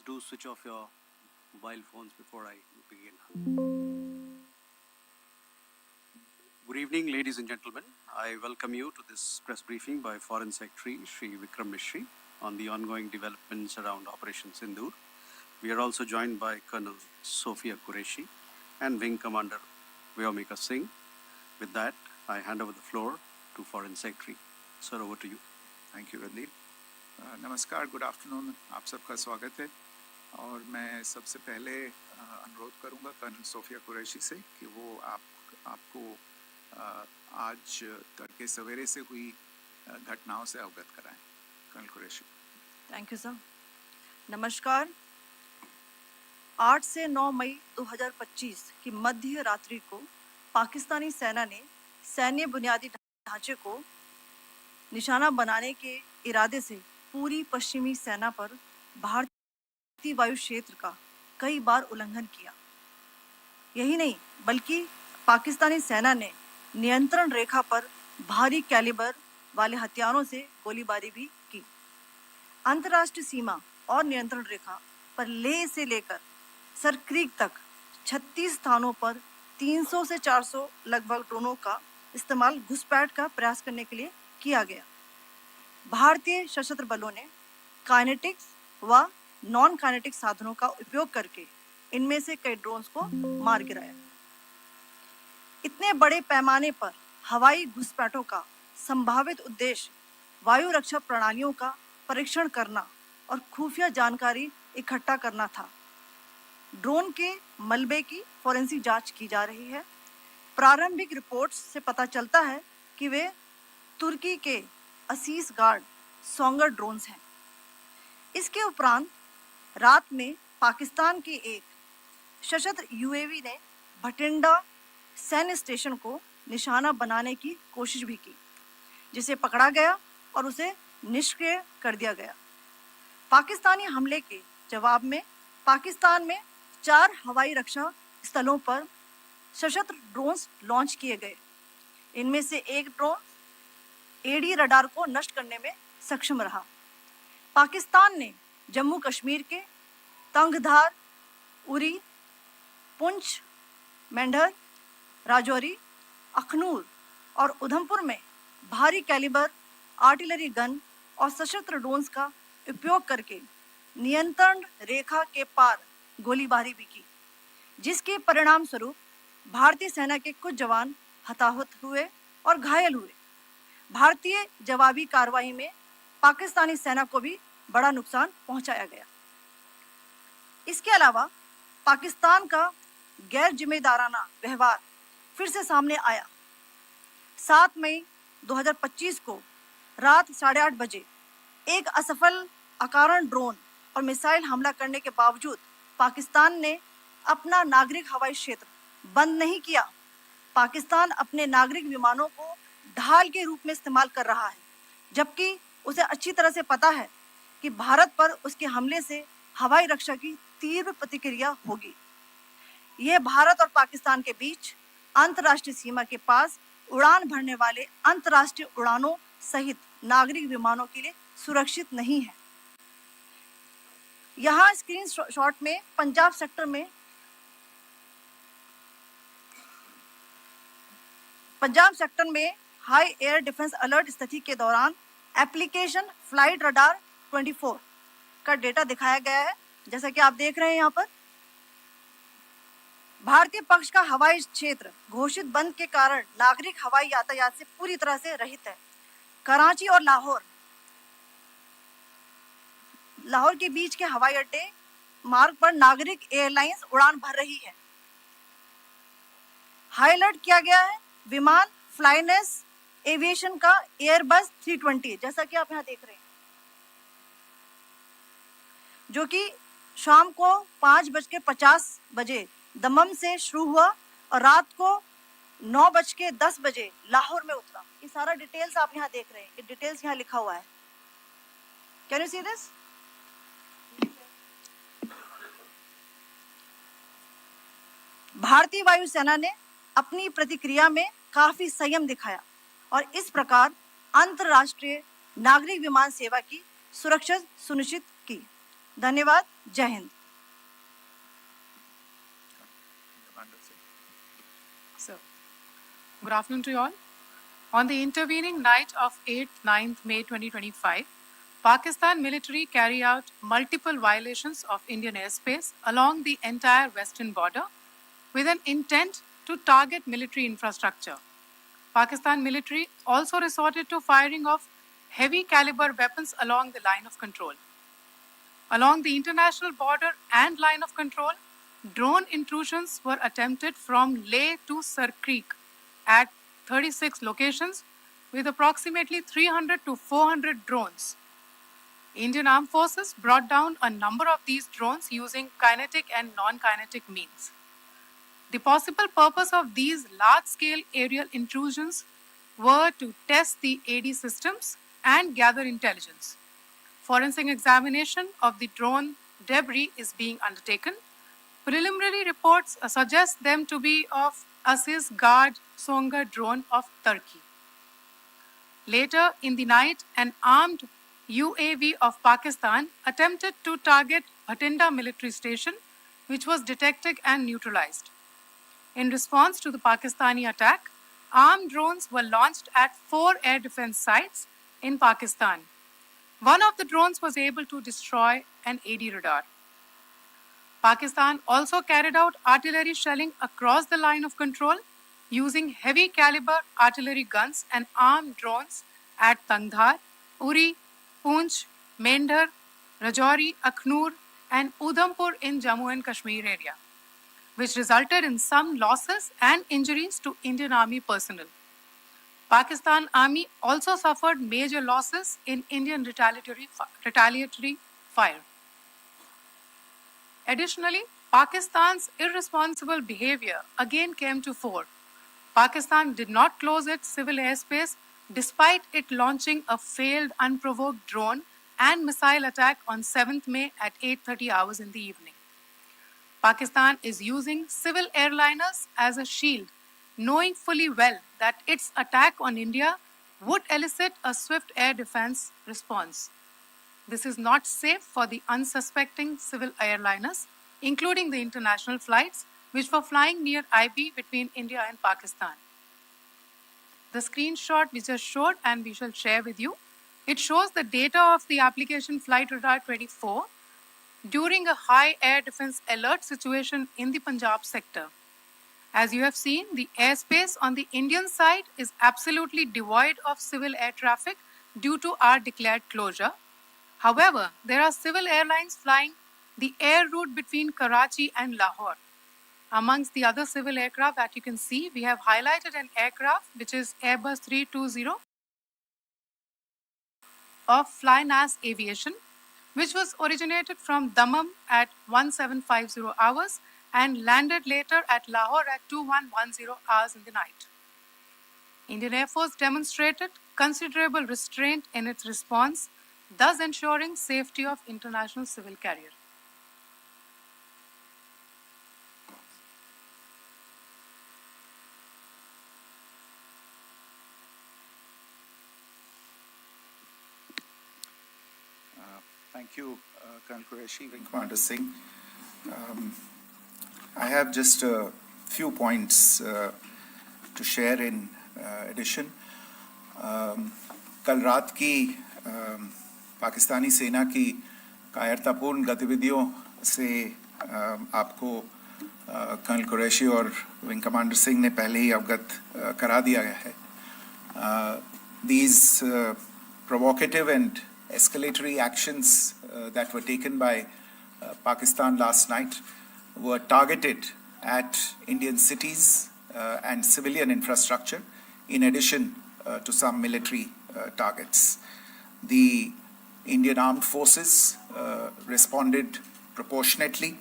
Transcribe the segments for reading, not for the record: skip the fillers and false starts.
do switch off your mobile phones before I begin. Good evening, ladies and gentlemen. I welcome you to this press briefing by Foreign Secretary Shri Vikram Misri on the ongoing developments around Operation Sindoor. We are also joined by Colonel Sophia Qureshi and Wing Commander Vyomika Singh. With that, I hand over the floor to Foreign Secretary. Sir, over to you. Thank you Randeep. नमस्कार, good afternoon, आप सबका स्वागत है। और मैं सबसे पहले अनुरोध करूंगा कर्नल सोफिया कुरैशी से कि वो आपको आज तड़के सवेरे से हुई घटनाओं से अवगत कराएं। Colonel Qureshi. Thank you sir. नमस्कार। 8 से 9 मई 2025 की मध्य रात्रि को पाकिस्तानी सेना ने सैन्य बुनियादी ढांचे को निशाना बनाने के इरादे से पूरी पश्चिमी सेना पर भारतीय वायु क्षेत्र का कई बार उल्लंघन किया। यही नहीं बल्कि पाकिस्तानी सेना ने नियंत्रण रेखा पर भारी कैलिबर वाले हथियारों से गोलीबारी भी की। अंतर्राष्ट्रीय सीमा और नियंत्रण रेखा पर लेह से लेकर सर क्रीक तक 36 स्थानों पर 300 से 400 लगभग ड्रोनों का इस्तेमाल घुसपैठ का प्रयास करने के लिए किया गया। भारतीय सशस्त्र बलों ने काइनेटिक्स व नॉन काइनेटिक साधनों का उपयोग करके इनमें से कई ड्रोन्स को मार गिराया। इतने बड़े पैमाने पर हवाई घुसपैठों का संभावित उद्देश्य वायु रक्षा प्रणालियों का परीक्षण करना और खुफिया जानकारी इकट्ठा करना था। ड्रोन के मलबे की फोरेंसिक जांच की जा रही है। प्रारंभिक रिपोर्ट्स से पता चलता है कि वे तुर्की के असीस गार्ड सोंगर ड्रोन्स हैं। इसके उपरांत रात में पाकिस्तान के एक सशस्त्र यूएवी ने भटिंडा सैन्य स्टेशन को निशाना बनाने की कोशिश भी की, जिसे पकड़ा गया और उसे निष्क्रिय कर दिया गया। पाकिस्तानी हमले के जवाब में पाकिस्तान में 4 हवाई रक्षा स्थलों पर सशस्त्र ड्रोन्स लॉन्च किए गए। इनमें से एक ड्रोन एडी रडार को नष्ट करने में सक्षम रहा। पाकिस्तान ने जम्मू कश्मीर के तंगधार, उरी, पुंछ, मेंढर, राजौरी, अखनूर और उधमपुर में भारी कैलिबर आर्टिलरी गन और सशस्त्र ड्रोन्स का उपयोग करके नियंत्रण रेखा के पार गोलीबारी भी की, जिसके परिणाम स्वरूप भारतीय सेना के कुछ जवान हताहत हुए और घायल हुए। भारतीय जवाबी कार्रवाई में पाकिस्तानी सेना को भी बड़ा नुकसान पहुंचाया गया। इसके अलावा पाकिस्तान का गैर जिम्मेदाराना व्यवहार फिर से सामने आया। 7 मई 2025 को रात 8:30 बजे एक असफल अकारण ड्रोन और मिसाइल हमला करने के बावजूद पाकिस्तान ने अपना नागरिक हवाई क्षेत्र बंद नहीं किया। पाकिस्तान अपने नागरिक विमानों को ढाल के रूप में इस्तेमाल कर रहा है, जबकि उसे अच्छी तरह से पता है कि भारत पर उसके हमले से हवाई रक्षा की तीव्र प्रतिक्रिया होगी। यह भारत और पाकिस्तान के बीच अंतर्राष्ट्रीय सीमा के पास उड़ान भरने वाले अंतर्राष्ट्रीय उड़ानों सहित नागरिक विमानों के लिए सुरक्षित नहीं है। यहाँ स्क्रीन शॉट में पंजाब सेक्टर में हाई एयर डिफेंस अलर्ट स्थिति के दौरान एप्लीकेशन फ्लाइट रडार 24 का डेटा दिखाया गया है। जैसा कि आप देख रहे हैं यहाँ पर भारतीय पक्ष का हवाई क्षेत्र घोषित बंद के कारण नागरिक हवाई यातायात से पूरी तरह से रहित है। कराची और लाहौर के बीच के हवाई अड्डे मार्ग पर नागरिक एयरलाइंस उड़ान भर रही है। हाई अलर्ट किया गया है विमान फ्लाइनेस एविएशन का एयरबस 320, जैसा कि आप यहाँ देख रहे हैं, जो कि शाम को 5:50 बजे दमम से शुरू हुआ और रात को 9:10 बजे लाहौर में उतरा। ये सारा डिटेल्स आप यहाँ देख रहे हैं, ये डिटेल्स यहाँ लिखा हुआ है। Can you see this? भारतीय वायुसेना ने अपनी प्रतिक्रिया में काफी संयम दिखाया और इस प्रकार अंतर्राष्ट्रीय नागरिक विमान सेवा की सुरक्षा सुनिश्चित की। धन्यवाद। जय Hind. Commander Singh. So, good afternoon to you all. On the intervening night of 8th 9th May 2025, Pakistan military carried out multiple violations of Indian airspace along the entire western border with an intent to target military infrastructure. Pakistan military also resorted to firing of heavy caliber weapons along the line of control. Along the international border and line of control, drone intrusions were attempted from Leh to Sar Creek at 36 locations with approximately 300 to 400 drones. Indian Armed Forces brought down a number of these drones using kinetic and non-kinetic means. The possible purpose of these large-scale aerial intrusions were to test the AD systems and gather intelligence. Forensic examination of the drone debris is being undertaken. Preliminary reports suggest them to be of Aziz Guard Songa drone of Turkey. Later in the night, an armed UAV of Pakistan attempted to target Bhatinda military station, which was detected and neutralized. In response to the Pakistani attack, armed drones were launched at 4 air defense sites in Pakistan. One of the drones was able to destroy an AD radar. Pakistan also carried out artillery shelling across the line of control using heavy caliber artillery guns and armed drones at Tangdhar, Uri, Poonch, Mendhar, Rajouri, Akhnur, and Udhampur in Jammu and Kashmir area, which resulted in some losses and injuries to Indian Army personnel. Pakistan Army also suffered major losses in Indian retaliatory fire. Additionally, Pakistan's irresponsible behavior again came to fore. Pakistan did not close its civil airspace despite it launching a failed unprovoked drone and missile attack on 7th May at 8:30 hours in the evening. Pakistan is using civil airliners as a shield, knowing fully well that its attack on India would elicit a swift air defense response. This is not safe for the unsuspecting civil airliners, including the international flights which were flying near IB between India and Pakistan. The screenshot we just showed and we shall share with you, it shows the data of the application Flight Radar 24 during a high air defense alert situation in the Punjab sector. As you have seen, the airspace on the Indian side is absolutely devoid of civil air traffic due to our declared closure. However, there are civil airlines flying the air route between Karachi and Lahore. Amongst the other civil aircraft that you can see, we have highlighted an aircraft which is Airbus 320 of Flynas Aviation, which was originated from Dammam at 1750 hours and landed later at Lahore at 2110 hours in the night. Indian Air Force demonstrated considerable restraint in its response, thus ensuring safety of international civil carrier. Thank you, Colonel Qureshi, Wing Commander Singh. I have just a few points to share in addition. कल रात की पाकिस्तानी सेना की कायरतापूर्ण गतिविधियों से आपको colonel Qureshi और विंग कमांडर सिंह ने पहले ही अवगत करा दिया गया है. These provocative and escalatory actions that were taken by Pakistan last night were targeted at Indian cities and civilian infrastructure, in addition to some military targets. The Indian Armed Forces responded proportionately,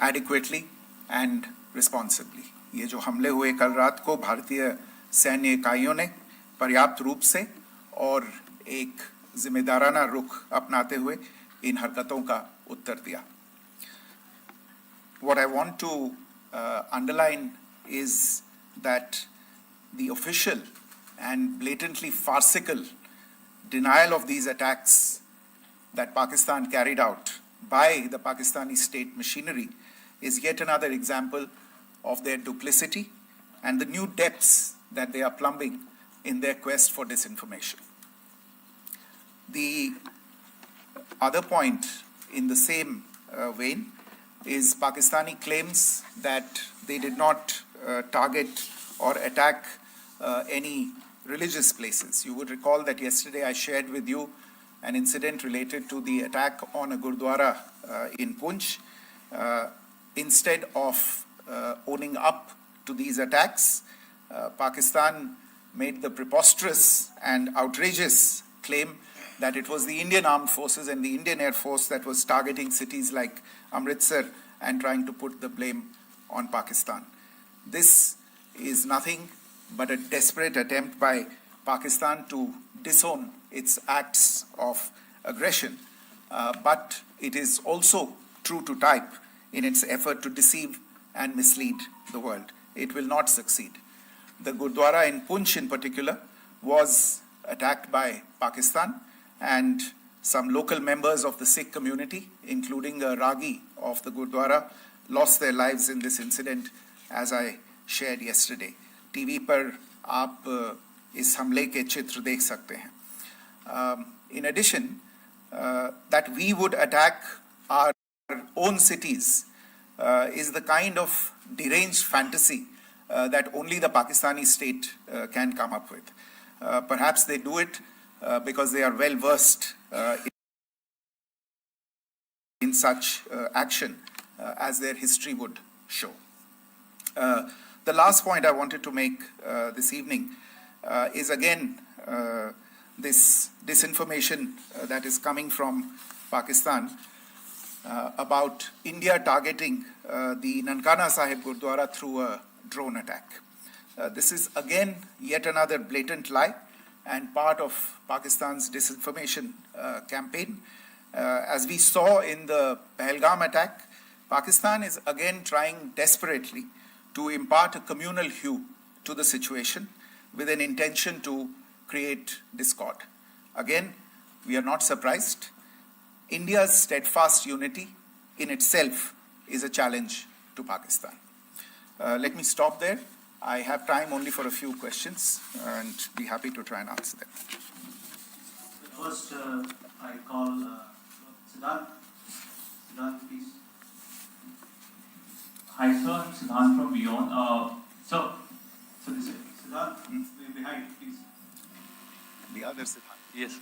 adequately and responsibly. ये जो हमले हुए कल रात को भारतीय सैन्य इकाइयों ने पर्याप्त रूप से और एक जिम्मेदाराना रुख अपनाते हुए इन हरकतों का उत्तर दिया. What I want to underline is that the official and blatantly farcical denial of these attacks that Pakistan carried out by the Pakistani state machinery is yet another example of their duplicity and the new depths that they are plumbing in their quest for disinformation. The other point in the same vein is Pakistani claims that they did not target or attack any religious places. You would recall that yesterday I shared with you an incident related to the attack on a Gurdwara in Poonch. Instead of owning up to these attacks, Pakistan made the preposterous and outrageous claim that it was the Indian Armed Forces and the Indian Air Force that was targeting cities like Amritsar and trying to put the blame on Pakistan. This is nothing but a desperate attempt by Pakistan to disown its acts of aggression, but it is also true to type in its effort to deceive and mislead the world. It will not succeed. The Gurdwara in Poonch in particular was attacked by Pakistan, and some local members of the Sikh community, including a Ragi of the Gurdwara, lost their lives in this incident, as I shared yesterday. TV पर आप इस हमले के चित्र देख सकते हैं. In addition, that we would attack our own cities is the kind of deranged fantasy that only the Pakistani state can come up with. Perhaps they do it because they are well versed in such action as their history would show. The last point I wanted to make this evening is again this disinformation that is coming from Pakistan about India targeting the Nankana Sahib Gurdwara through a drone attack. This is again yet another blatant lie and part of Pakistan's disinformation campaign. As we saw in the Pahalgam attack, Pakistan is again trying desperately to impart a communal hue to the situation with an intention to create discord. Again, we are not surprised. India's steadfast unity in itself is a challenge to Pakistan. Let me stop there. I have time only for a few questions and be happy to try and answer them. First, I call Siddharth. Siddharth, please. Hi, sir. I'm Siddharth from Beyond. So this is Siddharth, behind, please. The other Siddharth. yes.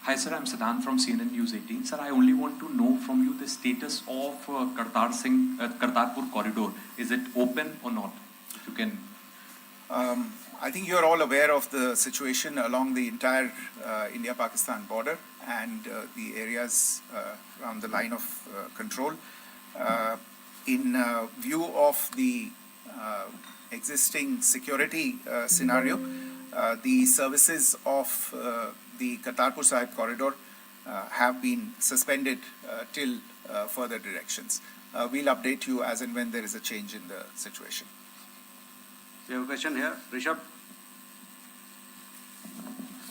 Hi, sir. I'm Siddharth from CNN News 18. Sir, I only want to know from you the status of Kartarpur corridor. Is it open or not? If you can. I think you're all aware of the situation along the entire India-Pakistan border and the areas around the line of control. In view of the existing security scenario, the services of the Kartarpur Sahib corridor have been suspended till further directions. We'll update you as and when there is a change in the situation. We have a question here. Rishabh.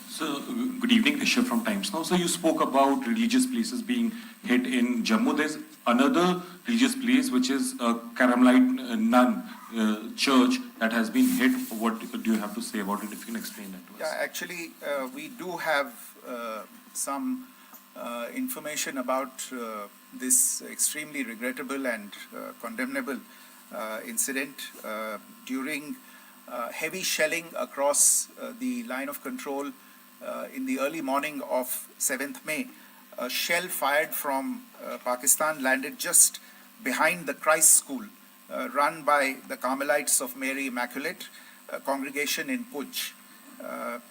So, good evening, Rishabh from Times Now. So, you spoke about religious places being hit in Jammu. There's another religious place which is a Carmelite nun church that has been hit. What do you have to say about it? If you can explain that to us. Yeah, actually, we do have some information about this extremely regrettable and condemnable incident during heavy shelling across the line of control in the early morning of 7th May. A shell fired from Pakistan landed just behind the Christ School run by the Carmelites of Mary Immaculate congregation in Poonch.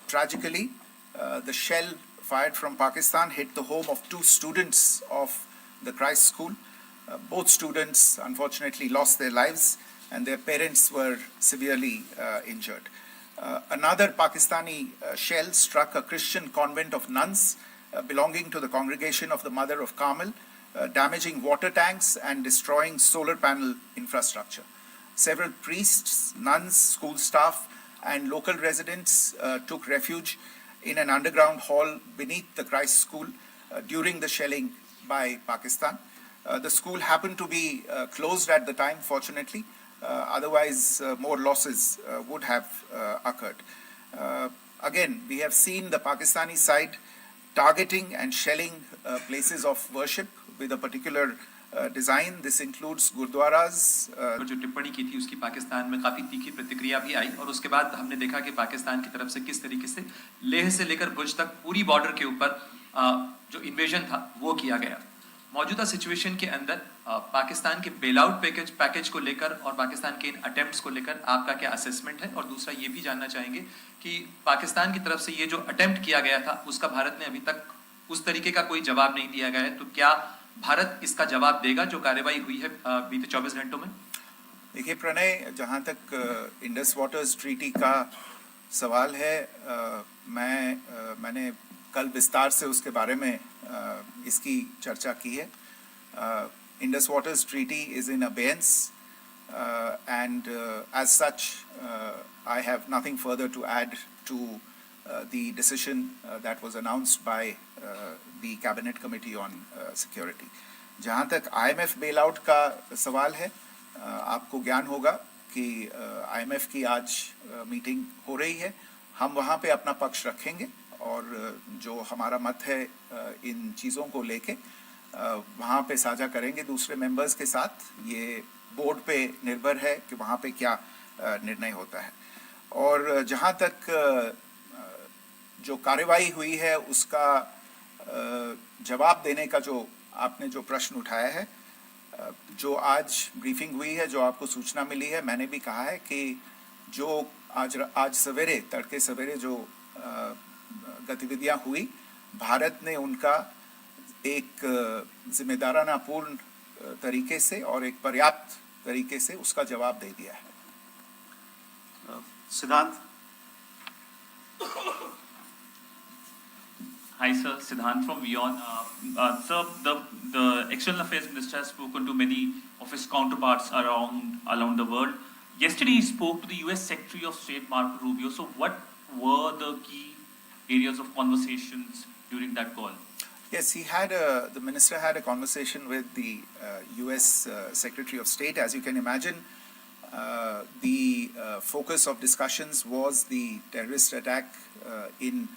Tragically, the shell fired from Pakistan hit the home of 2 students of the Christ School. Both students unfortunately lost their lives and their parents were severely injured. Another Pakistani shell struck a Christian convent of nuns belonging to the congregation of the Mother of Carmel, damaging water tanks and destroying solar panel infrastructure. Several priests, nuns, school staff, and local residents took refuge in an underground hall beneath the Christ School during the shelling by Pakistan. The school happened to be closed at the time, fortunately. Otherwise, more losses would have occurred. Again, we have seen the Pakistani side targeting and shelling places of worship with a particular design. This includes gurdwaras. जो टिप्पणी की थी उसकी पाकिस्तान में काफी तीखी प्रतिक्रिया भी आई और उसके बाद हमने देखा कि पाकिस्तान की तरफ से किस तरीके से लेह से लेकर भुज तक पूरी बॉर्डर के ऊपर जो इन्वेजन था वो किया गया। मौजूदा सिचुएशन के अंदर पाकिस्तान के बेल आउट पैकेज को लेकर और पाकिस्तान के इन अटेम्प्ट्स को लेकर आपका क्या असेसमेंट है? और दूसरा ये भी जानना चाहेंगे कि पाकिस्तान की तरफ से ये जो अटेम्प्ट किया गया था उसका भारत ने अभी तक उस तरीके का कोई जवाब नहीं दिया गया है, तो क्या भारत इसका जवाब देगा जो कार्रवाई हुई है बीते 24 घंटों में? देखिए प्रणय, जहाँ तक इंडस वाटर्स ट्रीटी का सवाल है, मैंने कल विस्तार से उसके बारे में इसकी चर्चा की है। Indus waters treaty is in abeyance and as such I have nothing further to add to the decision that was announced by the cabinet committee on security. जहाँ तक IMF bailout का सवाल है, आपको ज्ञान होगा कि IMF की आज मीटिंग हो रही है। हम वहाँ पे अपना पक्ष रखेंगे और जो हमारा मत है इन चीज़ों को लेके वहाँ पे साझा करेंगे दूसरे मेंबर्स के साथ। ये बोर्ड पे निर्भर है कि वहाँ पे क्या निर्णय होता है। और जहाँ तक जो कार्रवाई हुई है उसका जवाब देने का जो आपने जो प्रश्न उठाया है, जो आज ब्रीफिंग हुई है, जो आपको सूचना मिली है, मैंने भी कहा है कि जो आज सवेरे तड़के सवेरे जो गतिविधियां हुई, भारत ने उनका एक जिम्मेदाराना पूर्ण तरीके से और एक पर्याप्त तरीके से उसका जवाब दे दिया है। सिद्धांत। Hi sir, Siddhant from WION. Sir, the External Affairs Minister has spoken to many of his counterparts around the world. Yesterday he spoke to the US Secretary of State Marco Rubio. So what were the key areas of conversations during that call? Yes, the minister had a conversation with the US Secretary of State. As you can imagine, the focus of discussions was the terrorist attack in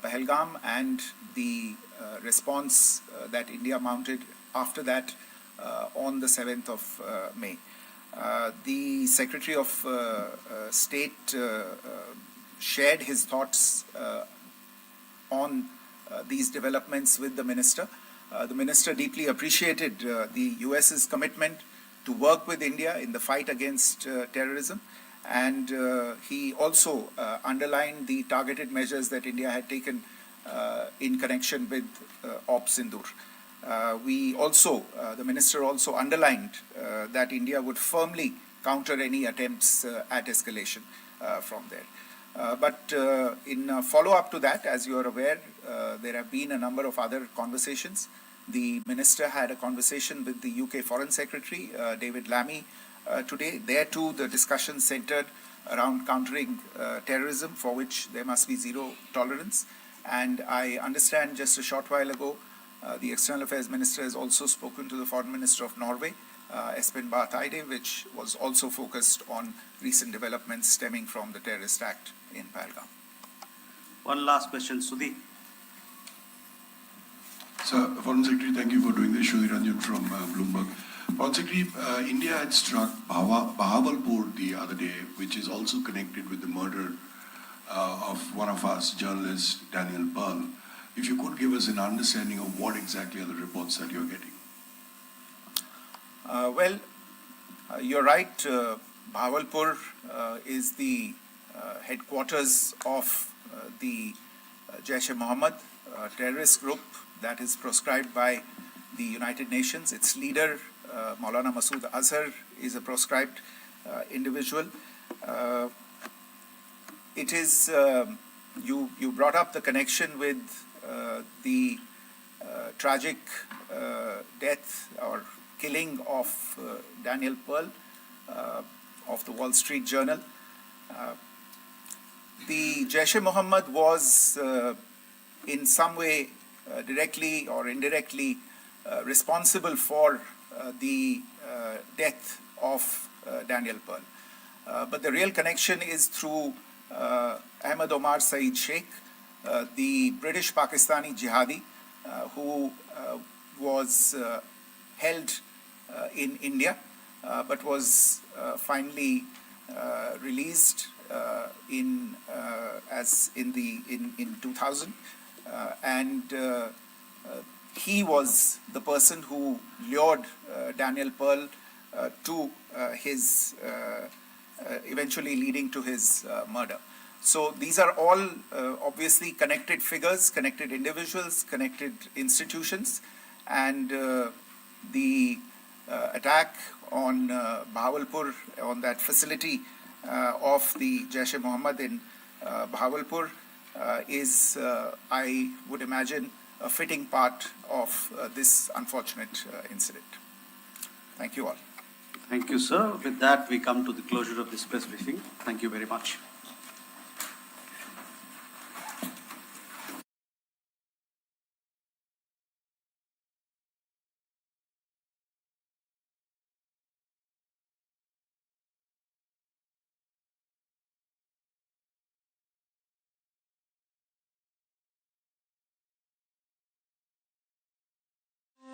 Pahalgam and the response that India mounted after that on the 7th of May. The Secretary of State shared his thoughts on these developments with the minister. The minister deeply appreciated the US's commitment to work with India in the fight against terrorism, and he also underlined the targeted measures that India had taken in connection with Op Sindoor. The minister also underlined that India would firmly counter any attempts at escalation from there. But in follow-up to that, as you are aware, there have been a number of other conversations. The minister had a conversation with the UK Foreign Secretary, David Lammy, today. There too, the discussion centered around countering terrorism, for which there must be zero tolerance. And I understand just a short while ago, the External Affairs Minister has also spoken to the Foreign Minister of Norway, Espen Barth Eide, which was also focused on recent developments stemming from the terrorist act in Pahalgam. One last question, Sudhi. Sir, Foreign Secretary, thank you for doing this. Sudhi Ranjan from Bloomberg. Foreign Secretary, India had struck Bahawalpur the other day, which is also connected with the murder of one of us, journalist Daniel Pearl. If you could give us an understanding of what exactly are the reports that you're getting. You're right. Bahawalpur is the headquarters of the Jaish-e-Mohammed terrorist group that is proscribed by the United Nations. Its leader, Maulana Masood Azhar, is a proscribed individual. It is, you brought up the connection with the tragic death or killing of Daniel Pearl of the Wall Street Journal. The Jaish-e-Mohammed was in some way directly or indirectly responsible for the death of Daniel Pearl. But the real connection is through Ahmed Omar Saeed Sheikh, the British Pakistani jihadi who was held in India but was finally released in 2000, and he was the person who lured Daniel Pearl to his eventually leading to his murder. So these are all obviously connected figures, connected individuals, connected institutions, and the attack on Bahawalpur, on that facility of the Jaish-e-Mohammed in Bahawalpur is, I would imagine, a fitting part of this unfortunate incident. Thank you all. Thank you, sir. With that, we come to the closure of this press briefing. Thank you very much.